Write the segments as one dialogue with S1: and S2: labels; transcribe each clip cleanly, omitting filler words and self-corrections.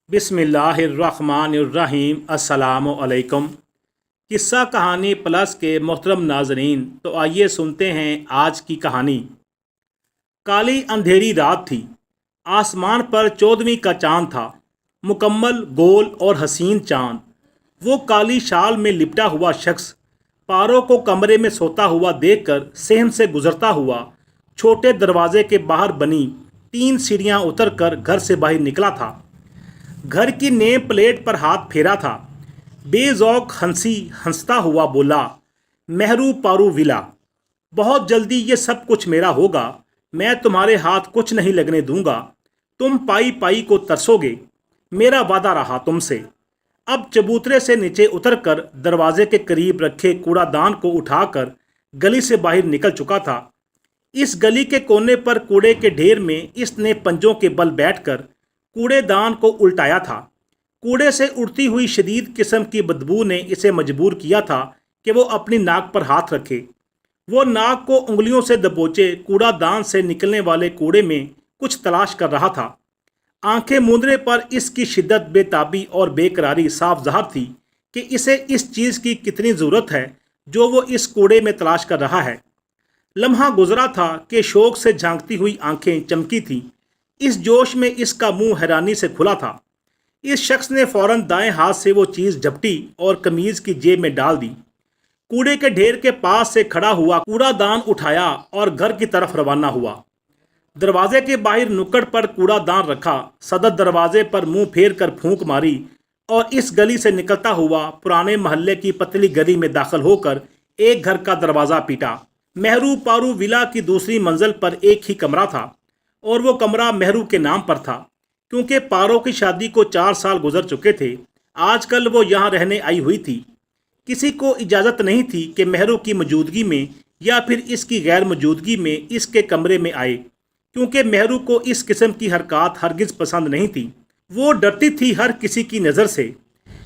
S1: बिस्मिल्लाहिर्रहमानिर्रहीम अस्सलामु अलैकुम। किस्सा कहानी प्लस के मोहतरम नाजरीन, तो आइए सुनते हैं आज की कहानी। काली अंधेरी रात थी। आसमान पर 14वीं का चांद था, मुकम्मल गोल और हसीन चांद। वो काली शाल में लिपटा हुआ शख्स पारों को कमरे में सोता हुआ देखकर सहम से गुजरता हुआ छोटे दरवाजे के बाहर बनी 3 सीढ़ियाँ उतरकर घर से बाहर निकला था। घर की नेम प्लेट पर हाथ फेरा था। बेजौक हंसता हुआ बोला, मेहरू पारू विला। बहुत जल्दी ये सब कुछ मेरा होगा। मैं तुम्हारे हाथ कुछ नहीं लगने दूंगा। तुम पाई पाई को तरसोगे। मेरा वादा रहा तुमसे। अब चबूतरे से नीचे उतरकर दरवाजे के करीब रखे कूड़ादान को उठाकर गली से बाहर निकल चुका था। इस गली के कोने पर कूड़े के ढेर में इसने पंजों के बल बैठकर कूड़ेदान को उल्टाया था। कूड़े से उड़ती हुई शदीद किस्म की बदबू ने इसे मजबूर किया था कि वो अपनी नाक पर हाथ रखे। वो नाक को उंगलियों से दबोचे कूड़ादान से निकलने वाले कूड़े में कुछ तलाश कर रहा था। आंखें मूंदने पर इसकी शिद्दत, बेताबी और बेकरारी साफ ज़ाहिर थी कि इसे इस चीज़ की कितनी ज़रूरत है जो वो इस कूड़े में तलाश कर रहा है। लम्हा गुजरा था कि शौक से झांकती हुई आंखें चमकी थीं। इस जोश में इसका मुंह हैरानी से खुला था। इस शख्स ने फौरन दाएं हाथ से वो चीज़ झपटी और कमीज़ की जेब में डाल दी। कूड़े के ढेर के पास से खड़ा हुआ कूड़ादान उठाया और घर की तरफ रवाना हुआ। दरवाजे के बाहर नुक्कड़ पर कूड़ादान रखा, सदर दरवाजे पर मुंह फेर कर फूंक मारी और इस गली से निकलता हुआ पुराने महल्ले की पतली गली में दाखिल होकर एक घर का दरवाज़ा पीटा। मेहरू पारू विला की दूसरी मंजिल पर एक ही कमरा था और वो कमरा मेहरू के नाम पर था, क्योंकि पारो की शादी को 4 साल गुजर चुके थे। आजकल वो यहाँ रहने आई हुई थी। किसी को इजाज़त नहीं थी कि मेहरू की मौजूदगी में या फिर इसकी गैर मौजूदगी में इसके कमरे में आए, क्योंकि मेहरू को इस किस्म की हरकत हरगिज़ पसंद नहीं थी। वो डरती थी हर किसी की नज़र से।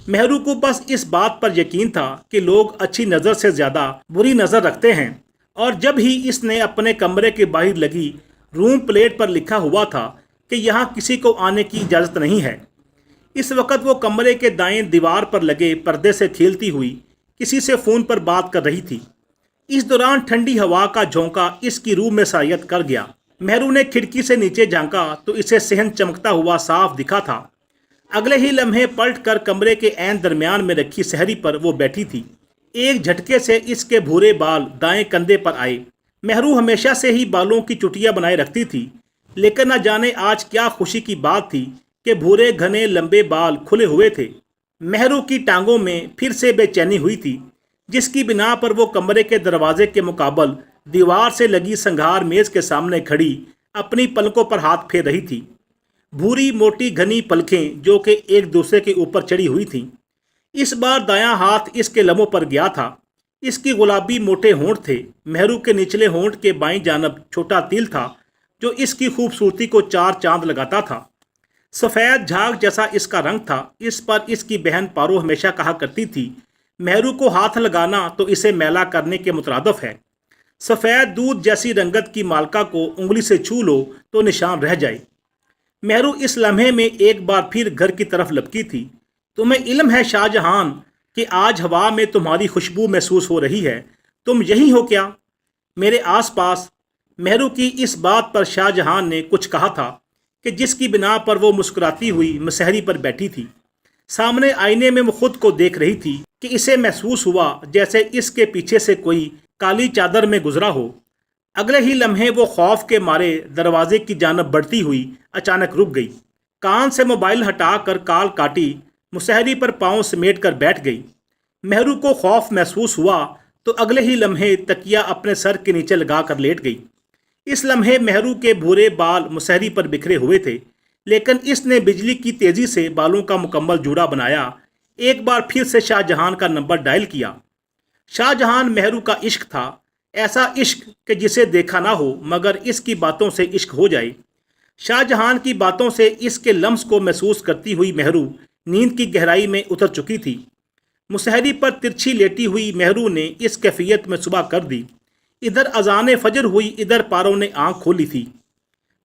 S1: मेहरू को बस इस बात पर यकीन था कि लोग अच्छी नज़र से ज़्यादा बुरी नज़र रखते हैं, और जब ही इसने अपने कमरे के बाहर लगी रूम प्लेट पर लिखा हुआ था कि यहाँ किसी को आने की इजाज़त नहीं है। इस वक्त वो कमरे के दाएं दीवार पर लगे पर्दे से खेलती हुई किसी से फ़ोन पर बात कर रही थी। इस दौरान ठंडी हवा का झोंका इसकी रूह में सायत कर गया। मेहरू ने खिड़की से नीचे झांका तो इसे सहन चमकता हुआ साफ दिखा था। अगले ही लम्हे पलट कर कमरे के ऐन दरमियान में रखी सहरी पर वो बैठी थी। एक झटके से इसके भूरे बाल दाएं कंधे पर आए। मेहरू हमेशा से ही बालों की चुटियां बनाए रखती थी, लेकिन न जाने आज क्या खुशी की बात थी कि भूरे घने लंबे बाल खुले हुए थे। मेहरू की टांगों में फिर से बेचैनी हुई थी, जिसकी बिना पर वो कमरे के दरवाजे के मुकाबल दीवार से लगी संघार मेज़ के सामने खड़ी अपनी पलकों पर हाथ फेर रही थी। भूरी मोटी घनी पलकें जो कि एक दूसरे के ऊपर चढ़ी हुई थीं। इस बार दायां हाथ इसके लबों पर गया था। इसकी गुलाबी मोटे होंठ थे। मेहरू के निचले होंठ के बाईं जानब छोटा तिल था जो इसकी खूबसूरती को 4 चांद लगाता था। सफ़ेद झाग जैसा इसका रंग था। इस पर इसकी बहन पारो हमेशा कहा करती थी, मेहरू को हाथ लगाना तो इसे मैला करने के मुतरादफ है। सफ़ेद दूध जैसी रंगत की मालका को उंगली से छू लो तो निशान रह जाए। मेहरू इस लम्हे में एक बार फिर घर की तरफ लपकी थी। तुम्हें इल्म है शाहजहान कि आज हवा में तुम्हारी खुशबू महसूस हो रही है। तुम यही हो क्या मेरे आसपास? मेहरू की इस बात पर शाहजहान ने कुछ कहा था कि जिसकी बिना पर वो मुस्कुराती हुई मसहरी पर बैठी थी। सामने आईने में वो खुद को देख रही थी कि इसे महसूस हुआ जैसे इसके पीछे से कोई काली चादर में गुजरा हो। अगले ही लम्हे वो खौफ के मारे दरवाजे की जानब बढ़ती हुई अचानक रुक गई। कान से मोबाइल हटाकर कॉल काटी, मुसहरी पर पाँव समेट कर बैठ गई। मेहरू को खौफ महसूस हुआ तो अगले ही लम्हे तकिया अपने सर के नीचे लगा कर लेट गई। इस लम्हे मेहरू के भूरे बाल मुसहरी पर बिखरे हुए थे, लेकिन इसने बिजली की तेज़ी से बालों का मुकम्मल जूड़ा बनाया। एक बार फिर से शाहजहान का नंबर डायल किया। शाहजहान मेहरू का इश्क था, ऐसा इश्क कि जिसे देखा ना हो मगर इसकी बातों से इश्क हो जाए। शाहजहान की बातों से इसके लम्स को महसूस करती हुई मेहरू नींद की गहराई में उतर चुकी थी। मुसहरी पर तिरछी लेटी हुई मेहरू ने इस कैफियत में सुबह कर दी। इधर अजान फजर हुई, इधर पारो ने आंख खोली थी।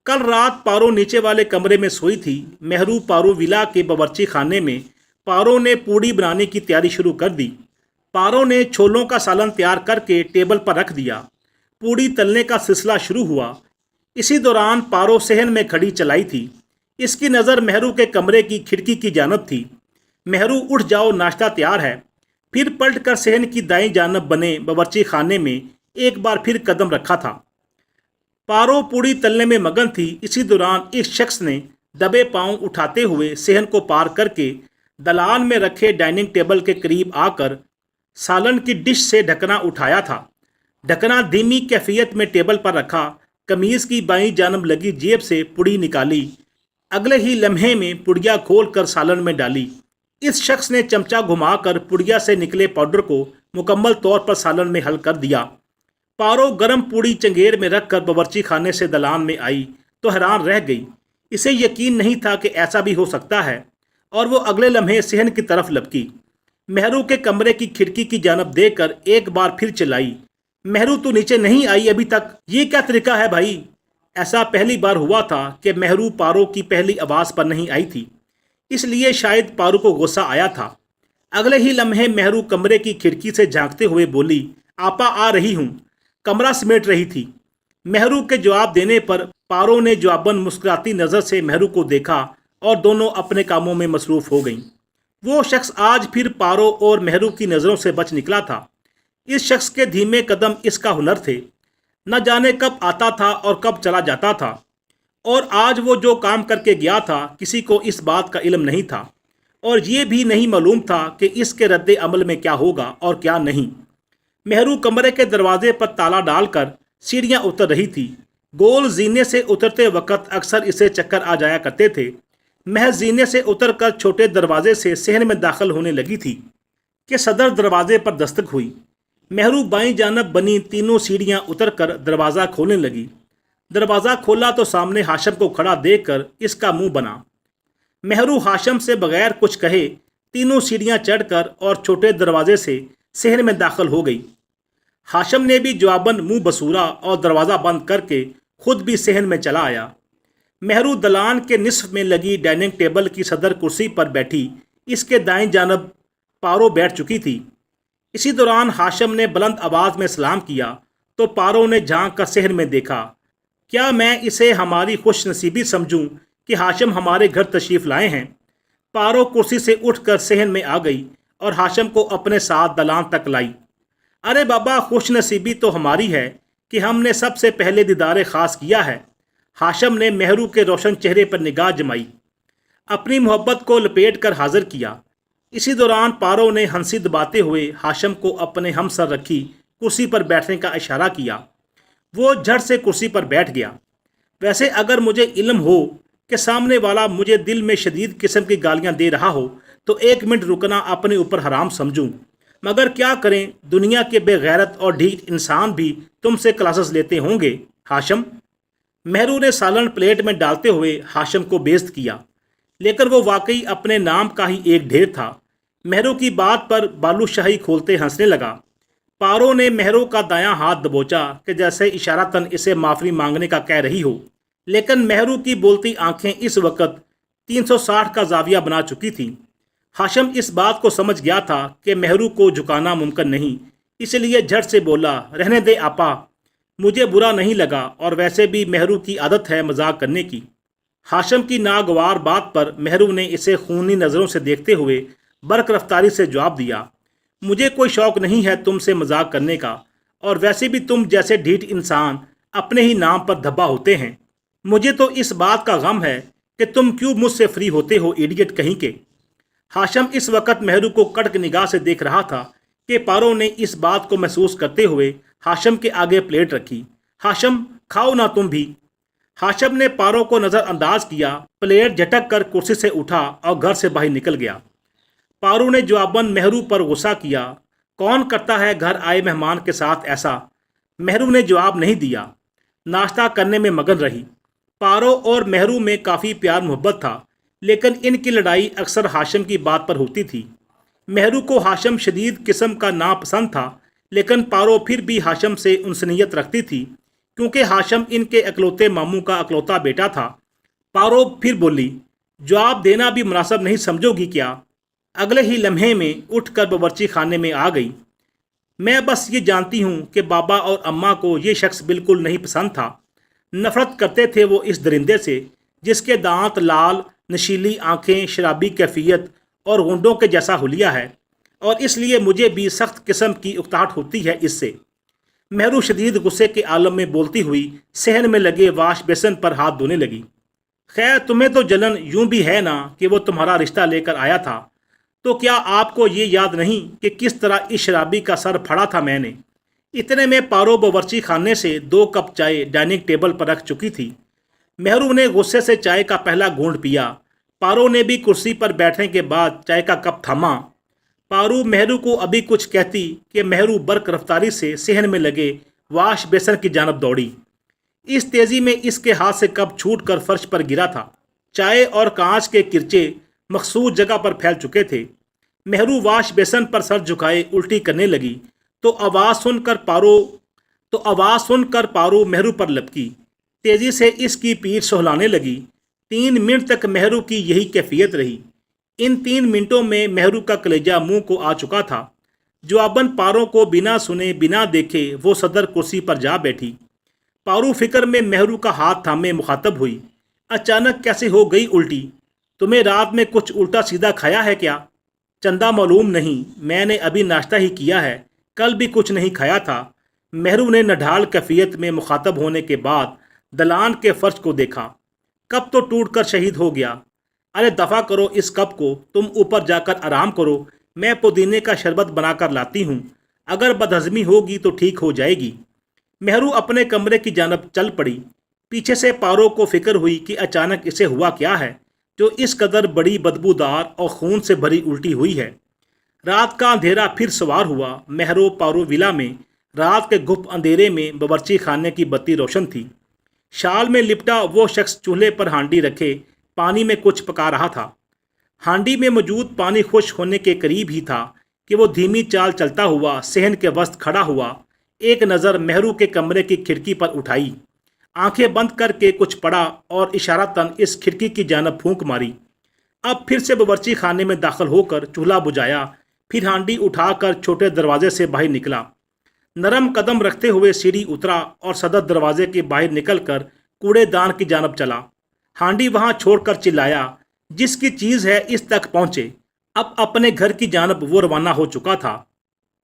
S1: कल रात पारो नीचे वाले कमरे में सोई थी। मेहरू पारो विला के बावर्ची खाने में पारो ने पूड़ी बनाने की तैयारी शुरू कर दी। पारो ने छोलों का सालन तैयार करके टेबल पर रख दिया। पूड़ी तलने का सिलसिला शुरू हुआ। इसी दौरान पारो सहन में खड़ी चलाई थी। इसकी नज़र मेहरू के कमरे की खिड़की की जानब थी। मेहरू, उठ जाओ, नाश्ता तैयार है। फिर पलट कर सहन की दाईं जानब बने बावर्ची खाने में एक बार फिर कदम रखा था। पारो पूड़ी तलने में मगन थी। इसी दौरान इस शख्स ने दबे पांव उठाते हुए सहन को पार करके दलान में रखे डाइनिंग टेबल के करीब आकर सालन की डिश से ढकना उठाया था। ढकना धीमी कैफियत में टेबल पर रखा। कमीज़ की बाईं जानब लगी जेब से पुड़ी निकाली। अगले ही लम्हे में पुड़िया खोल कर सालन में डाली। इस शख्स ने चमचा घुमाकर पुड़िया से निकले पाउडर को मुकम्मल तौर पर सालन में हल कर दिया। पारो गरम पूड़ी चंगेर में रखकर बावर्ची खाने से दलान में आई तो हैरान रह गई। इसे यकीन नहीं था कि ऐसा भी हो सकता है, और वो अगले लम्हे सहन की तरफ लपकी। मेहरू के कमरे की खिड़की की जानब देखकर एक बार फिर चिल्लाई, मेहरू तू नीचे नहीं आई अभी तक? ये क्या तरीका है भाई? ऐसा पहली बार हुआ था कि मेहरू पारो की पहली आवाज़ पर नहीं आई थी, इसलिए शायद पारो को गुस्सा आया था। अगले ही लम्हे मेहरू कमरे की खिड़की से झांकते हुए बोली, आपा आ रही हूँ। कमरा समेट रही थी। मेहरू के जवाब देने पर पारो ने जवाबन मुस्कुराती नज़र से मेहरू को देखा और दोनों अपने कामों में मसरूफ़ हो गईं। वो शख्स आज फिर पारो और मेहरू की नज़रों से बच निकला था। इस शख्स के धीमे कदम इसका हुनर थे। न जाने कब आता था और कब चला जाता था, और आज वो जो काम करके गया था किसी को इस बात का इल्म नहीं था, और ये भी नहीं मालूम था कि इसके रद्द अमल में क्या होगा और क्या नहीं। मेहरू कमरे के दरवाजे पर ताला डालकर सीढ़ियाँ उतर रही थी। गोल जीने से उतरते वक्त अक्सर इसे चक्कर आ जाया करते थे। महज जीने से उतरकर छोटे दरवाजे से सहन में दाखिल होने लगी थी कि सदर दरवाजे पर दस्तक हुई। मेहरू बाईं जानब बनी तीनों सीढ़ियाँ उतरकर दरवाज़ा खोलने लगी। दरवाज़ा खोला तो सामने हाशम को खड़ा देखकर इसका मुंह बना। मेहरू हाशम से बगैर कुछ कहे तीनों सीढ़ियाँ चढ़कर और छोटे दरवाजे से सहन में दाखिल हो गई। हाशम ने भी जवाबन मुंह बसूरा और दरवाज़ा बंद करके खुद भी सहन में चला आया। मेहरू दलान के निसफ में लगी डाइनिंग टेबल की सदर कुर्सी पर बैठी। इसके दाईं जानब पारो बैठ चुकी थी। इसी दौरान हाशम ने बुलंद आवाज़ में सलाम किया तो पारो ने झांक कर सहन में देखा। क्या मैं इसे हमारी खुश नसीबी समझूँ कि हाशम हमारे घर तशरीफ़ लाए हैं? पारो कुर्सी से उठकर सहन में आ गई और हाशम को अपने साथ दलान तक लाई। अरे बाबा, खुश नसीबी तो हमारी है कि हमने सबसे पहले दीदार ख़ास किया है। हाशम ने मेहरू के रोशन चेहरे पर निगाह जमाई, अपनी मोहब्बत को लपेट कर हाजिर किया। इसी दौरान पारो ने हंसी दबाते हुए हाशम को अपने हमसर रखी कुर्सी पर बैठने का इशारा किया। वो झट से कुर्सी पर बैठ गया। वैसे अगर मुझे इल्म हो कि सामने वाला मुझे दिल में शदीद किस्म की गालियां दे रहा हो तो 1 मिनट रुकना अपने ऊपर हराम समझूं, मगर क्या करें, दुनिया के बेगैरत और ढीठ इंसान भी तुमसे क्लासेस लेते होंगे हाशम। मेहरू ने सालन प्लेट में डालते हुए हाशम को बेइज्जत किया, लेकिन वो वाकई अपने नाम का ही एक ढेर था। मेहरू की बात पर बालूशाही खोलते हंसने लगा। पारो ने मेहरू का दायां हाथ दबोचा कि जैसे इशारतन इसे माफ़ी मांगने का कह रही हो, लेकिन मेहरू की बोलती आंखें इस वक्त 360 का जाविया बना चुकी थीं। हाशम इस बात को समझ गया था कि मेहरू को झुकाना मुमकिन नहीं, इसलिए झट से बोला, रहने दे आपा, मुझे बुरा नहीं लगा, और वैसे भी मेहरू की आदत है मजाक करने की। हाशम की नागवार बात पर मेहरू ने इसे खूनी नज़रों से देखते हुए बरक रफ्तारी से जवाब दिया, मुझे कोई शौक़ नहीं है तुमसे मजाक करने का, और वैसे भी तुम जैसे ढीठ इंसान अपने ही नाम पर धब्बा होते हैं। मुझे तो इस बात का गम है कि तुम क्यों मुझसे फ्री होते हो, इडियट कहीं के। हाशम इस वक्त मेहरू को कड़क निगाह से देख रहा था कि पारो ने इस बात को महसूस करते हुए हाशम के आगे प्लेट रखी। हाशम, खाओ ना तुम भी। हाशम ने पारो को नज़रअंदाज किया, प्लेट झटक कर कुर्सी से उठा और घर से बाहर निकल गया। पारो ने जवाबन मेहरू पर गुस्सा किया, कौन करता है घर आए मेहमान के साथ ऐसा? मेहरू ने जवाब नहीं दिया, नाश्ता करने में मगन रही। पारो और मेहरू में काफ़ी प्यार मोहब्बत था, लेकिन इनकी लड़ाई अक्सर हाशम की बात पर होती थी। मेहरू को हाशम शदीद किस्म का नापसंद था, लेकिन पारो फिर भी हाशम से उनसनियत रखती थी। क्योंकि हाशम इनके अकलौते मामू का अकलौता बेटा था। पारो फिर बोली, जवाब देना भी मुनासिब नहीं समझोगी क्या? अगले ही लम्हे में उठकर बावर्ची खाने में आ गई। मैं बस ये जानती हूँ कि बाबा और अम्मा को ये शख्स बिल्कुल नहीं पसंद था। नफरत करते थे वो इस दरिंदे से जिसके दांत लाल, नशीली आंखें, शराबी कैफियत और गुंडों के जैसा हुलिया है, और इसलिए मुझे भी सख्त किस्म की उकताहट होती है इससे। मेहरू शदीद गुस्से के आलम में बोलती हुई सहन में लगे वाश बेसन पर हाथ धोने लगी। खैर, तुम्हें तो जलन यूं भी है ना कि वो तुम्हारा रिश्ता लेकर आया था, तो क्या आपको ये याद नहीं कि किस तरह इस शराबी का सर फड़ा था मैंने? इतने में पारो बावर्ची खाने से 2 कप चाय डाइनिंग टेबल पर रख चुकी थी। मेहरू ने गुस्से से चाय का पहला घूंट पिया। पारो ने भी कुर्सी पर बैठने के बाद चाय का कप थामा। पारू मेहरू को अभी कुछ कहती कि मेहरू बर्क रफ्तारी से सहन में लगे वाश बेसन की जानब दौड़ी। इस तेज़ी में इसके हाथ से कप छूट कर फर्श पर गिरा था। चाय और कांच के किरचे मखसूस जगह पर फैल चुके थे। मेहरू वाश बेसन पर सर झुकाए उल्टी करने लगी तो आवाज़ सुनकर पारो मेहरू पर लपकी। तेज़ी से इसकी पीठ सहलाने लगी। 3 मिनट तक मेहरू की यही कैफियत रही। इन 3 मिनटों में मेहरू का कलेजा मुंह को आ चुका था। जवाबन पारो को बिना सुने बिना देखे वो सदर कुर्सी पर जा बैठी। पारू फिक्र में मेहरू का हाथ थामे मुखातब हुई। अचानक कैसे हो गई उल्टी? तुम्हें रात में कुछ उल्टा सीधा खाया है क्या? चंदा मालूम नहीं, मैंने अभी नाश्ता ही किया है, कल भी कुछ नहीं खाया था। मेहरू ने नढाल कैफियत में मुखातब होने के बाद दलान के फर्श को देखा। कप तो टूट कर शहीद हो गया। अरे दफ़ा करो इस कप को, तुम ऊपर जाकर आराम करो, मैं पुदीने का शरबत बनाकर लाती हूँ। अगर बदहज़मी होगी तो ठीक हो जाएगी। मेहरू अपने कमरे की जानब चल पड़ी। पीछे से पारो को फिक्र हुई कि अचानक इसे हुआ क्या है जो इस कदर बड़ी बदबूदार और खून से भरी उल्टी हुई है। रात का अंधेरा फिर सवार हुआ। मेहरू पारो विला में रात के गुप्त अंधेरे में बावर्ची खाने की बत्ती रोशन थी। शाल में लिपटा वो शख्स चूल्हे पर हांडी रखे पानी में कुछ पका रहा था। हांडी में मौजूद पानी खुश होने के करीब ही था कि वो धीमी चाल चलता हुआ सहन के वस्त खड़ा हुआ। एक नज़र मेहरू के कमरे की खिड़की पर उठाई, आंखें बंद करके कुछ पढ़ा और इशारतन इस खिड़की की जानब फूंक मारी। अब फिर से बावर्ची खाने में दाखिल होकर चूल्हा बुझाया, फिर हांडी उठाकर छोटे दरवाजे से बाहर निकला। नरम कदम रखते हुए सीढ़ी उतरा और सदर दरवाजे के बाहर निकलकर कूड़ेदान की जानब चला। हांडी वहां छोड़कर चिल्लाया, जिसकी चीज़ है इस तक पहुँचे। अब अपने घर की जानब वो रवाना हो चुका था।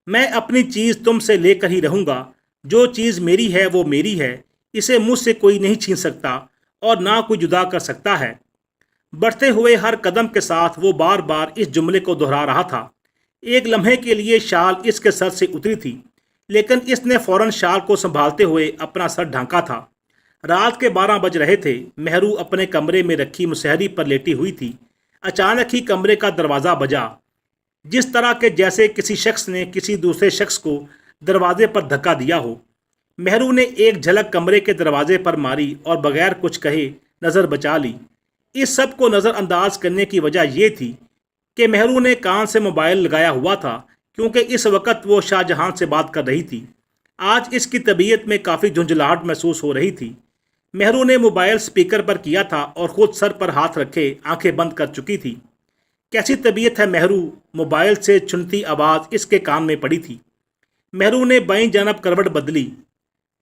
S1: मैं अपनी चीज़ तुमसे लेकर ही रहूँगा। जो चीज़ मेरी है वो मेरी है, इसे मुझसे कोई नहीं छीन सकता और ना कोई जुदा कर सकता है। बढ़ते हुए हर कदम के साथ वो बार बार इस जुमले को दोहरा रहा था। एक लम्हे के लिए शाल इसके सर से उतरी थी, लेकिन इसने फ़ौरन शाल को संभालते हुए अपना सर ढांका था। रात के 12 बज रहे थे। मेहरू अपने कमरे में रखी मुसहरी पर लेटी हुई थी। अचानक ही कमरे का दरवाज़ा बजा, जिस तरह के जैसे किसी शख्स ने किसी दूसरे शख्स को दरवाजे पर धक्का दिया हो। मेहरू ने एक झलक कमरे के दरवाजे पर मारी और बगैर कुछ कहे नज़र बचा ली। इस सब को नज़रअंदाज करने की वजह यह थी कि मेहरू ने कान से मोबाइल लगाया हुआ था, क्योंकि इस वक्त वो शाहजहां से बात कर रही थी। आज इसकी तबीयत में काफ़ी झुंझलाहट महसूस हो रही थी। मेहरू ने मोबाइल स्पीकर पर किया था और ख़ुद सर पर हाथ रखे आंखें बंद कर चुकी थी। कैसी तबीयत है मेहरू? मोबाइल से चुनती आवाज़ इसके कान में पड़ी थी। मेहरू ने बाईं जानब करवट बदली।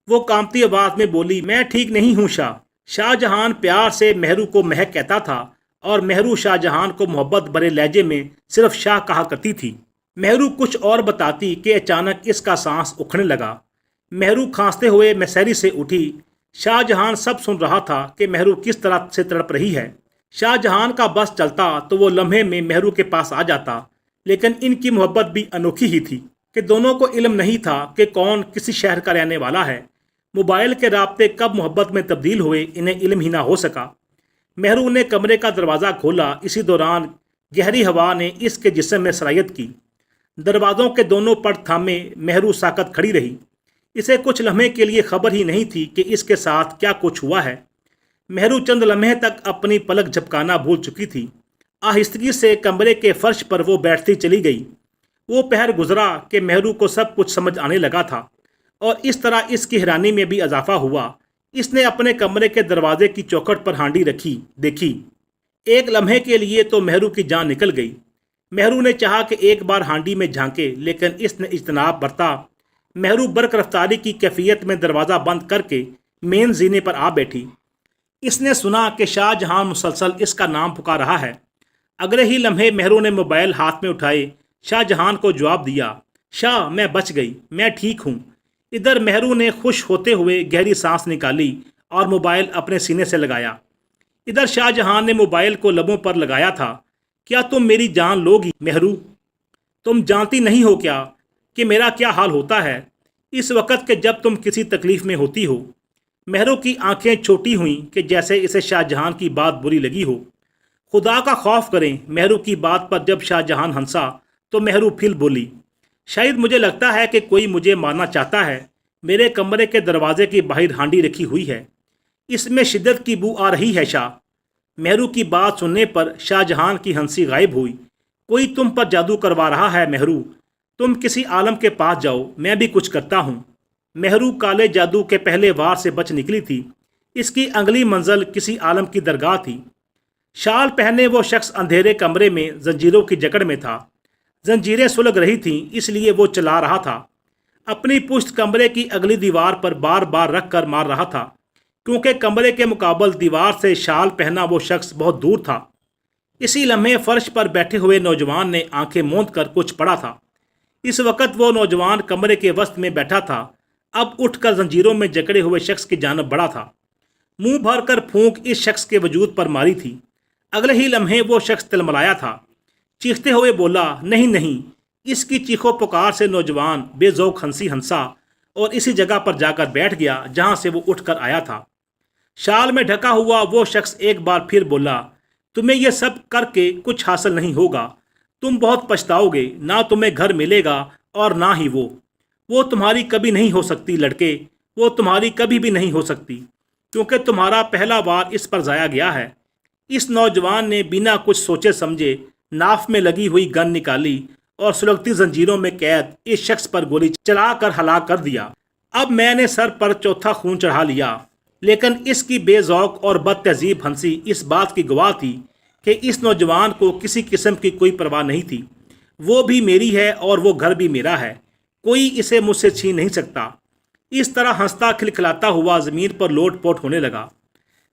S1: वो कांपती आवाज़ में बोली, मैं ठीक नहीं हूँ शाह। शाहजहां प्यार से मेहरू को महक कहता था और मेहरू शाहजहां को मोहब्बत भरे लहजे में सिर्फ शाह कहा करती थी। मेहरू कुछ और बताती कि अचानक इसका सांस उखड़ने लगा। मेहरू खांसते हुए मैसरी से उठी। शाहजहां सब सुन रहा था कि मेहरू किस तरह से तड़प रही है। शाहजहां का बस चलता तो वो लम्हे में मेहरू के पास आ जाता, लेकिन इनकी मोहब्बत भी अनोखी ही थी कि दोनों को इल्म नहीं था कि कौन किसी शहर का रहने वाला है। मोबाइल के राब्ते कब मोहब्बत में तब्दील हुए इन्हें इल्म ही ना हो सका। मेहरू ने कमरे का दरवाज़ा खोला। इसी दौरान गहरी हवा ने इसके जिस्म में सरायत की। दरवाज़ों के दोनों पट थामे मेहरू साकत खड़ी रही। इसे कुछ लम्हे के लिए खबर ही नहीं थी कि इसके साथ क्या कुछ हुआ है। मेहरू चंद लम्हे तक अपनी पलक झपकाना भूल चुकी थी। आहिस्तगी से कमरे के फर्श पर वो बैठती चली गई। वो पहर गुजरा कि मेहरू को सब कुछ समझ आने लगा था। اور اس طرح اس کی حیرانی میں بھی اضافہ ہوا۔ اس نے اپنے کمرے کے دروازے کی چوکھٹ پر ہانڈی رکھی دیکھی۔ ایک لمحے کے لیے تو مہرو کی جان نکل گئی۔ مہرو نے چاہا کہ ایک بار ہانڈی میں جھانکے، لیکن اس نے اجتناب برتا۔ مہرو برق رفتاری کی کیفیت میں دروازہ بند کر کے مین زینے پر آ بیٹھی۔ اس نے سنا کہ شاہ جہاں مسلسل اس کا نام پکار رہا ہے۔ اگلے ہی لمحے مہرو نے موبائل ہاتھ میں اٹھائے شاہ جہان کو جواب دیا، شاہ میں بچ گئی، میں ٹھیک ہوں۔ ادھر مہرو نے خوش ہوتے ہوئے گہری سانس نکالی اور موبائل اپنے سینے سے لگایا۔ ادھر شاہ جہان نے موبائل کو لبوں پر لگایا تھا۔ کیا تم میری جان لو گی مہرو؟ تم جانتی نہیں ہو کیا کہ میرا کیا حال ہوتا ہے اس وقت کہ جب تم کسی تکلیف میں ہوتی ہو؟ مہرو کی آنکھیں چھوٹی ہوئیں کہ جیسے اسے شاہ جہان کی بات بری لگی ہو۔ خدا کا خوف کریں، مہرو کی بات پر جب شاہ جہان ہنسا تو مہرو پھر بولی، شاید مجھے لگتا ہے کہ کوئی مجھے مارنا چاہتا ہے۔ میرے کمرے کے دروازے کی باہر ہانڈی رکھی ہوئی ہے، اس میں شدت کی بو آ رہی ہے شاہ۔ مہرو کی بات سننے پر شاہ جہان کی ہنسی غائب ہوئی۔ کوئی تم پر جادو کروا رہا ہے مہرو، تم کسی عالم کے پاس جاؤ، میں بھی کچھ کرتا ہوں۔ مہرو کالے جادو کے پہلے وار سے بچ نکلی تھی۔ اس کی اگلی منزل کسی عالم کی درگاہ تھی۔ شال پہنے وہ شخص اندھیرے کمرے میں زنجیروں کی جکڑ میں تھا۔ زنجیریں سلگ رہی تھیں، اس لیے وہ چلا رہا تھا۔ اپنی پشت کمرے کی اگلی دیوار پر بار بار رکھ کر مار رہا تھا، کیونکہ کمرے کے مقابل دیوار سے شال پہنا وہ شخص بہت دور تھا۔ اسی لمحے فرش پر بیٹھے ہوئے نوجوان نے آنکھیں موند کر کچھ پڑھا تھا۔ اس وقت وہ نوجوان کمرے کے وسط میں بیٹھا تھا، اب اٹھ کر زنجیروں میں جکڑے ہوئے شخص کی جانب بڑھا تھا۔ منہ بھر کر پھونک اس شخص کے وجود پر ماری تھی۔ اگلے ہی لمحے وہ شخص تلملایا تھا، چیختے ہوئے بولا، نہیں نہیں۔ اس کی چیخو پکار سے نوجوان بے ذوق ہنسا اور اسی جگہ پر جا کر بیٹھ گیا جہاں سے وہ اٹھ کر آیا تھا۔ شال میں ڈھکا ہوا وہ شخص ایک بار پھر بولا، تمہیں یہ سب کر کے کچھ حاصل نہیں ہوگا، تم بہت پچھتاؤ گے، نہ تمہیں گھر ملے گا اور نہ ہی وہ تمہاری کبھی نہیں ہو سکتی لڑکے، وہ تمہاری کبھی بھی نہیں ہو سکتی، کیونکہ تمہارا پہلا وار اس پر ضائع گیا ہے۔ اس نوجوان نے بنا کچھ سوچے سمجھے ناف میں لگی ہوئی گن نکالی اور سلگتی زنجیروں میں قید اس شخص پر گولی چلا کر ہلاک کر دیا۔ اب میں نے سر پر چوتھا خون چڑھا لیا، لیکن اس کی بے ذوق اور بد تہذیب ہنسی اس بات کی گواہ تھی کہ اس نوجوان کو کسی قسم کی کوئی پرواہ نہیں تھی۔ وہ بھی میری ہے اور وہ گھر بھی میرا ہے، کوئی اسے مجھ سے چھین نہیں سکتا۔ اس طرح ہنستا کھلکھلاتا ہوا زمین پر لوٹ پوٹ ہونے لگا۔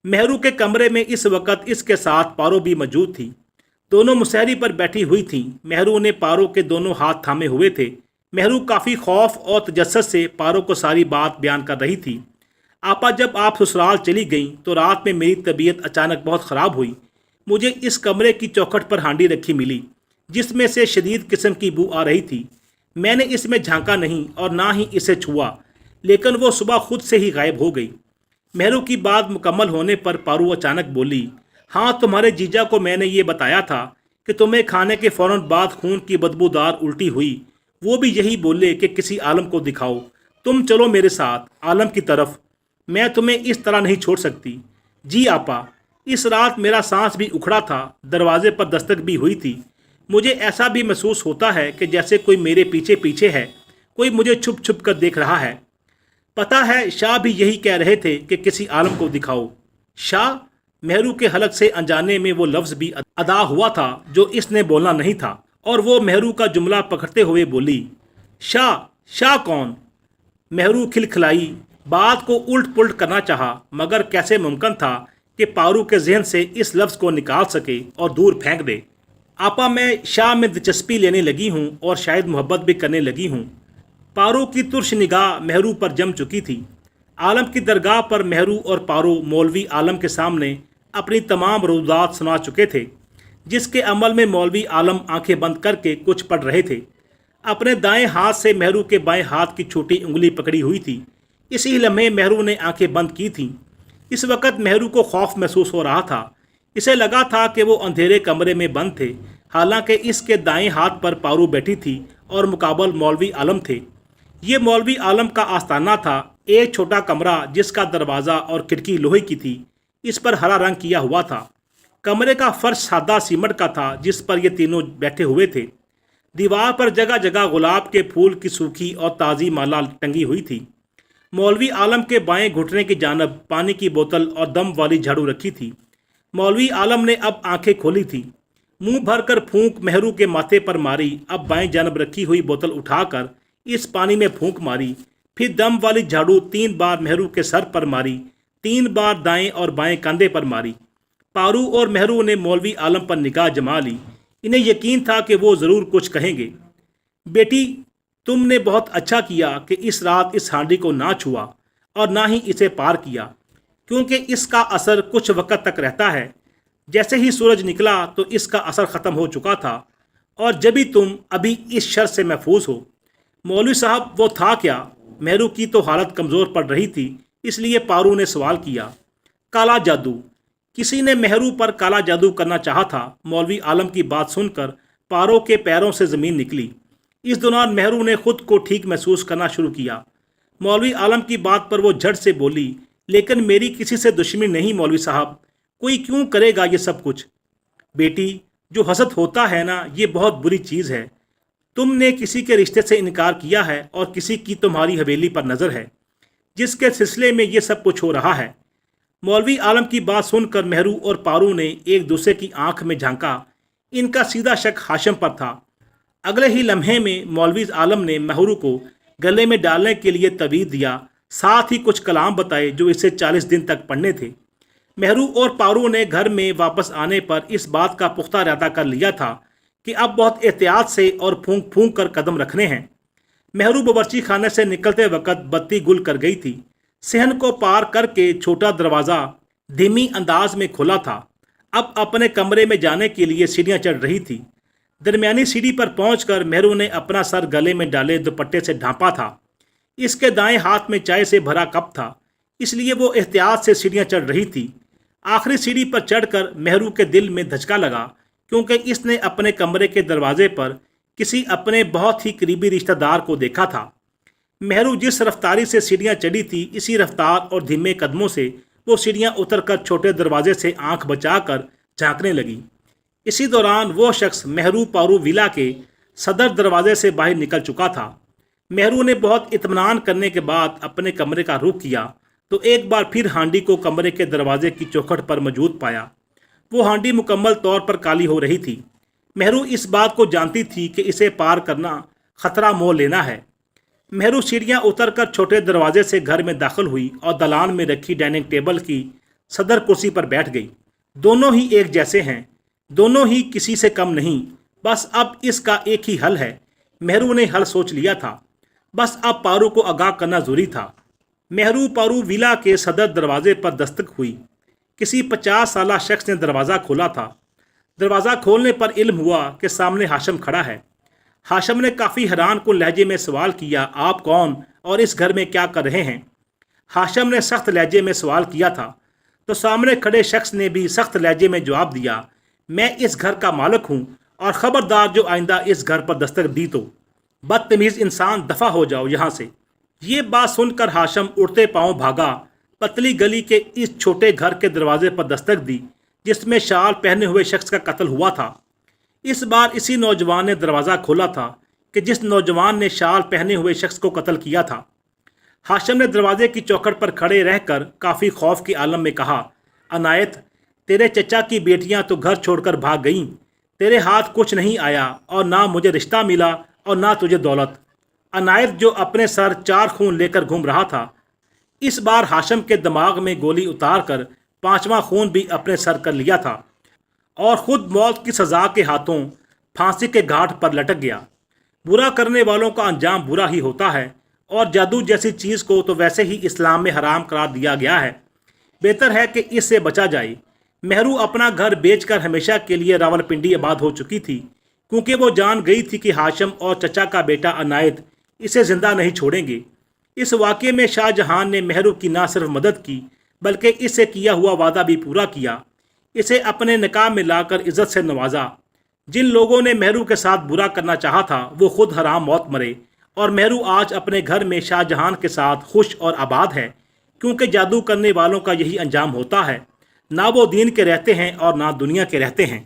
S1: مہرو کے کمرے میں اس وقت اس کے ساتھ پارو بھی موجود تھی۔ دونوں مسہری پر بیٹھی ہوئی تھیں۔ مہرو نے پارو کے دونوں ہاتھ تھامے ہوئے تھے۔ مہرو کافی خوف اور تجسس سے پارو کو ساری بات بیان کر رہی تھی۔ آپا، جب آپ سسرال چلی گئیں تو رات میں میری طبیعت اچانک بہت خراب ہوئی۔ مجھے اس کمرے کی چوکھٹ پر ہانڈی رکھی ملی جس میں سے شدید قسم کی بو آ رہی تھی۔ میں نے اس میں جھانکا نہیں اور نہ ہی اسے چھوا، لیکن وہ صبح خود سے ہی غائب ہو گئی۔ مہرو کی بات مکمل ہونے پر پارو اچانک بولی، ہاں تمہارے جیجا کو میں نے یہ بتایا تھا کہ تمہیں کھانے کے فوراً بعد خون کی بدبودار الٹی ہوئی، وہ بھی یہی بولے کہ کسی عالم کو دکھاؤ، تم چلو میرے ساتھ عالم کی طرف، میں تمہیں اس طرح نہیں چھوڑ سکتی۔ جی آپا، اس رات میرا سانس بھی اکھڑا تھا، دروازے پر دستک بھی ہوئی تھی، مجھے ایسا بھی محسوس ہوتا ہے کہ جیسے کوئی میرے پیچھے پیچھے ہے، کوئی مجھے چھپ چھپ کر دیکھ رہا ہے۔ پتہ ہے شاہ بھی یہی کہہ رہے تھے کہ کسی عالم کو دکھاؤ۔ شاہ؟ مہرو کے حلق سے انجانے میں وہ لفظ بھی ادا ہوا تھا جو اس نے بولنا نہیں تھا، اور وہ مہرو کا جملہ پکڑتے ہوئے بولی، شاہ؟ شاہ کون؟ مہرو کھلکھلائی، بات کو الٹ پلٹ کرنا چاہا، مگر کیسے ممکن تھا کہ پارو کے ذہن سے اس لفظ کو نکال سکے اور دور پھینک دے۔ آپا، میں شاہ میں دلچسپی لینے لگی ہوں اور شاید محبت بھی کرنے لگی ہوں۔ پارو کی ترش نگاہ مہرو پر جم چکی تھی۔ عالم کی درگاہ پر مہرو اور پارو مولوی عالم کے سامنے اپنی تمام ردودات سنا چکے تھے، جس کے عمل میں مولوی عالم آنکھیں بند کر کے کچھ پڑھ رہے تھے۔ اپنے دائیں ہاتھ سے مہرو کے بائیں ہاتھ کی چھوٹی انگلی پکڑی ہوئی تھی۔ اسی لمحے مہرو نے آنکھیں بند کی تھیں۔ اس وقت مہرو کو خوف محسوس ہو رہا تھا۔ اسے لگا تھا کہ وہ اندھیرے کمرے میں بند تھے، حالانکہ اس کے دائیں ہاتھ پر پارو بیٹھی تھی اور مقابل مولوی عالم تھے۔ یہ مولوی عالم کا آستانہ تھا، ایک چھوٹا کمرہ جس کا دروازہ اور کھڑکی لوہے کی تھی، اس پر ہرا رنگ کیا ہوا تھا۔ کمرے کا فرش سادہ سیمنٹ کا تھا جس پر یہ تینوں بیٹھے ہوئے تھے۔ دیوار پر جگہ جگہ گلاب کے پھول کی سوکھی اور تازی مالا ٹنگی ہوئی تھی۔ मौलवी आलम के बाएं घुटने की जानब पानी की बोतल और दम वाली झाड़ू रखी थी। मौलवी आलम ने अब आंखें खोली थी। मुंह भरकर फूंक मेहरू के माथे पर मारी। अब बाएं जानब रखी हुई बोतल उठाकर इस पानी में फूंक मारी। फिर दम वाली झाड़ू 3 बार मेहरू के सर पर मारी, 3 बार दाएं और बाएं कंधे पर मारी। पारू और मेहरू ने मौलवी आलम पर निगाह जमा ली। इन्हें यकीन था कि वो ज़रूर कुछ कहेंगे। बेटी, तुमने बहुत अच्छा किया कि इस रात इस हांडी को ना छुआ और ना ही इसे पार किया, क्योंकि इसका असर कुछ वक्त तक रहता है। जैसे ही सूरज निकला तो इसका असर ख़त्म हो चुका था और जब भी तुम अभी इस शर से महफूज हो। मौलवी साहब, वो था क्या? मेहरू की तो हालत कमज़ोर पड़ रही थी, इसलिए पारू ने सवाल किया। काला जादू। किसी ने मेहरू पर काला जादू करना चाहा था। मौलवी आलम की बात सुनकर पारो के पैरों से ज़मीन निकली। इस दौरान मेहरू ने खुद को ठीक महसूस करना शुरू किया। मौलवी आलम की बात पर वो झट से बोली, लेकिन मेरी किसी से दुश्मनी नहीं मौलवी साहब, कोई क्यों करेगा ये सब कुछ? बेटी, जो हसद होता है ना, ये बहुत बुरी चीज़ है। तुमने किसी के रिश्ते से इनकार किया है और किसी की तुम्हारी हवेली पर नज़र है, जिसके सिलसिले में ये सब कुछ हो रहा है। मौलवी आलम की बात सुनकर मेहरू और पारू ने एक दूसरे की आंख में झांका। इनका सीधा शक हाशिम पर था। अगले ही लम्हे में मौलवी आलम ने मेहरू को गले में डालने के लिए तवीज़ दिया, साथ ही कुछ कलाम बताए जो इसे 40 दिन तक पढ़ने थे। मेहरू और पारू ने घर में वापस आने पर इस बात का पुख्ता इरादा कर लिया था कि अब बहुत एहतियात से और फूंक फूंक कर कदम रखने हैं। मेहरू बावर्ची खाने से निकलते वक्त बत्ती गुल कर गई थी। सहन को पार करके छोटा दरवाज़ा धीमी अंदाज में खुला था। अब अपने कमरे में जाने के लिए सीढ़ियाँ चढ़ रही थी। दरमियानी सीढ़ी पर पहुंचकर मेहरू ने अपना सर गले में डाले दुपट्टे से ढांपा था। इसके दाएं हाथ में चाय से भरा कप था, इसलिए वो एहतियात से सीढ़ियाँ चढ़ रही थी। आखिरी सीढ़ी पर चढ़कर मेहरू के दिल में धचका लगा, क्योंकि इसने अपने कमरे के दरवाजे पर किसी अपने बहुत ही करीबी रिश्तेदार को देखा था। मेहरू जिस रफ्तारी से सीढ़ियाँ चढ़ी थी, इसी रफ्तार और धीमे कदमों से वो सीढ़ियाँ उतरकर छोटे दरवाजे से आंख बचाकर झांकने लगी। इसी दौरान वो शख्स मेहरू पारू विला के सदर दरवाजे से बाहर निकल चुका था। मेहरू ने बहुत इत्मीनान करने के बाद अपने कमरे का रुख किया तो एक बार फिर हांडी को कमरे के दरवाजे की चौखट पर मौजूद पाया। वो हांडी मुकम्मल तौर पर काली हो रही थी। मेहरू इस बात को जानती थी कि इसे पार करना खतरा मोल लेना है। मेहरू सीढ़ियाँ उतरकर छोटे दरवाजे से घर में दाखिल हुई और दलान में रखी डाइनिंग टेबल की सदर कुर्सी पर बैठ गई। दोनों ही एक जैसे हैं, दोनों ही किसी से कम नहीं। बस अब इसका एक ही हल है। मेहरू ने हल सोच लिया था, बस अब पारू को आगाह करना ज़रूरी था। मेहरू पारू विला के सदर दरवाजे पर दस्तक हुई। किसी 50 साला शख्स ने दरवाज़ा खोला था। दरवाज़ा खोलने पर इल्म हुआ कि सामने हाशिम खड़ा है। हाशिम ने काफ़ी हैरान कुन लहजे में सवाल किया, आप कौन और इस घर में क्या कर रहे हैं? हाशिम ने सख्त लहजे में सवाल किया था तो सामने खड़े शख्स ने भी सख्त लहजे में जवाब दिया, मैं इस घर का मालिक हूँ और ख़बरदार जो आइंदा इस घर पर दस्तक दी तो बदतमीज़ इंसान दफ़ा हो जाओ यहाँ से। ये बात सुनकर हाशिम उड़ते पाँव भागा। पतली गली के इस छोटे घर के दरवाजे पर दस्तक दी जिसमें शाल पहने हुए शख्स का कत्ल हुआ था। इस बार इसी नौजवान ने दरवाज़ा खोला था कि जिस नौजवान ने शाल पहने हुए शख्स को कत्ल किया था। हाशिम ने दरवाजे की चौखट पर खड़े रहकर काफ़ी खौफ के आलम में कहा, अनायत, तेरे चचा की बेटियां तो घर छोड़कर भाग गईं। तेरे हाथ कुछ नहीं आया और ना मुझे रिश्ता मिला और ना तुझे दौलत। अनायत जो अपने सर 4 खून लेकर घूम रहा था, इस बार हाशिम के दिमाग में गोली उतार कर 5वां खून भी अपने सर कर लिया था और ख़ुद मौत की सज़ा के हाथों फांसी के घाट पर लटक गया। बुरा करने वालों का अंजाम बुरा ही होता है और जादू जैसी चीज़ को तो वैसे ही इस्लाम में हराम करार दिया गया है। बेहतर है कि इससे बचा जाए। मेहरू अपना घर बेचकर हमेशा के लिए रावलपिंडी आबाद हो चुकी थी, क्योंकि वो जान गई थी कि हाशिम और चचा का बेटा अनायत इसे ज़िंदा नहीं छोड़ेंगे। इस वाक़े में शाहजहां ने मेहरू की न सिर्फ मदद की बल्कि इससे किया हुआ वादा भी पूरा किया। इसे अपने निकाह में लाकर इज़्ज़त से नवाजा। जिन लोगों ने मेहरू के साथ बुरा करना चाहा था वो खुद हराम मौत मरे और मेहरू आज अपने घर में शाहजहां के साथ खुश और आबाद है, क्योंकि जादू करने वालों का यही अंजाम होता है। ना वो दीन के रहते हैं और ना दुनिया के रहते हैं।